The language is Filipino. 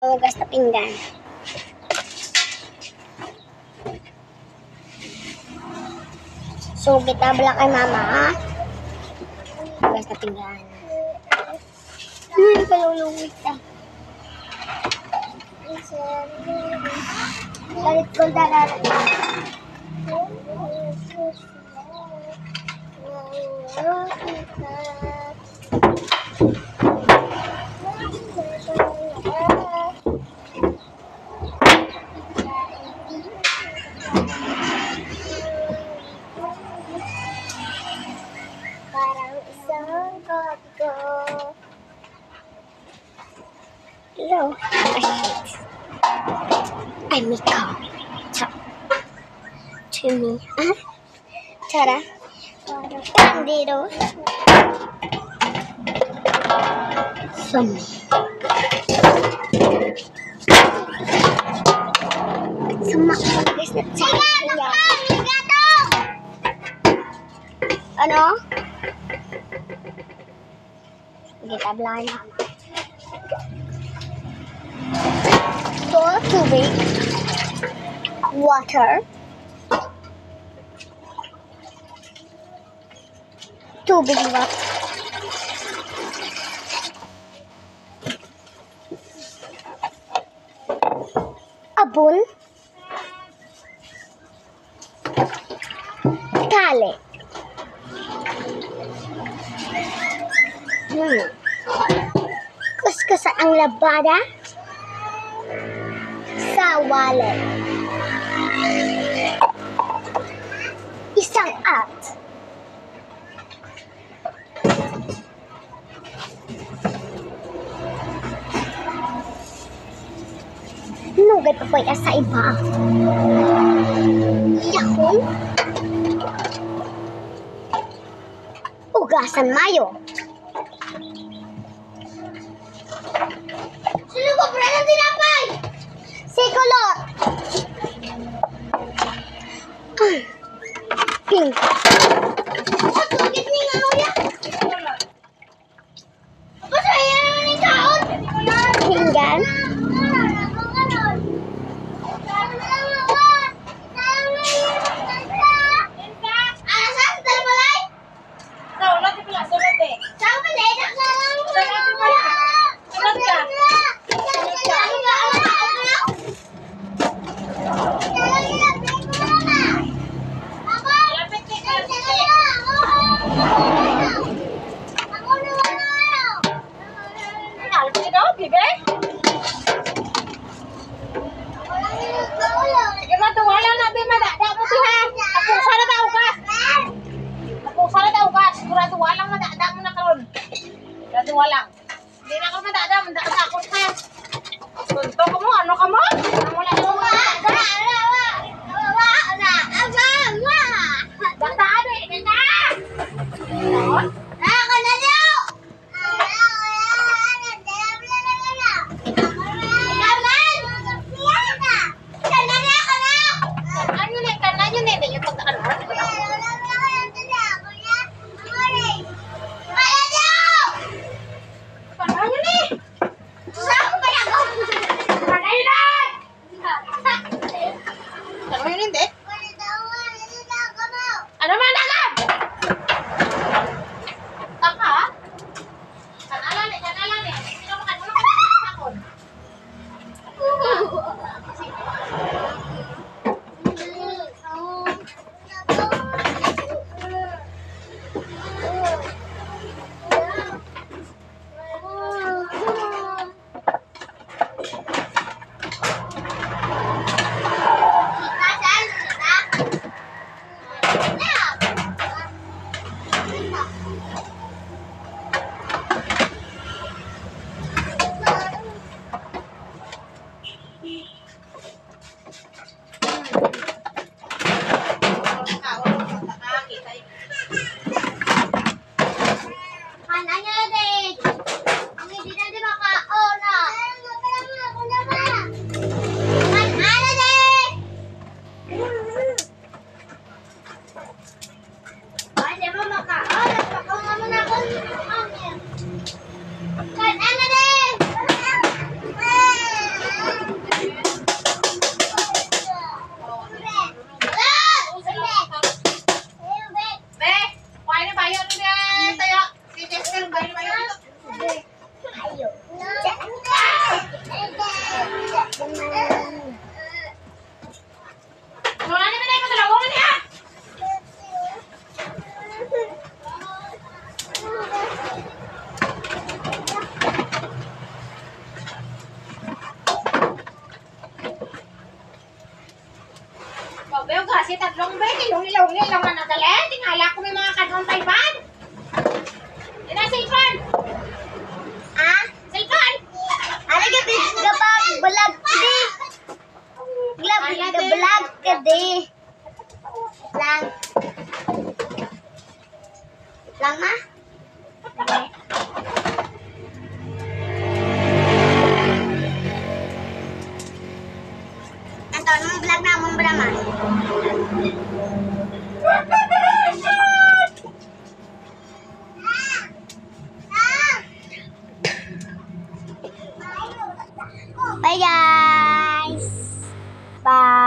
Hugas na pinggan. Sugit na bala kay mama, ha? Hugas na pinggan. Kalulungit ka. Galit ko dararat. Parang isang koto. Hello. Ay, Miko. To me. Tara. Candido. Some. Sama. Guys, na ano? Sige, tablahan na. Tubig. Water. Tubig ba? Abon. Tali. Kuskusa ang labada sa wallet. Isang at. Nugay pa po sa iba. Yahoo! Ugasan mayo. Sino ko pre ng tinapay? Sikulot! Pink. At bakit ning ano ya? Basta yan naman yung taon. Pinggan. Sa kasi tatlong bet. Ilong-ilong lang na nagalit. Tingala ko may mga kanong tayban. Yan ang cellphone. Ah? Cellphone. Ano gabi gabag bulag kadi? Bulag kadi. Lang. Lang ah? Ito, nung vlog na mong brama. Bye guys! Bye!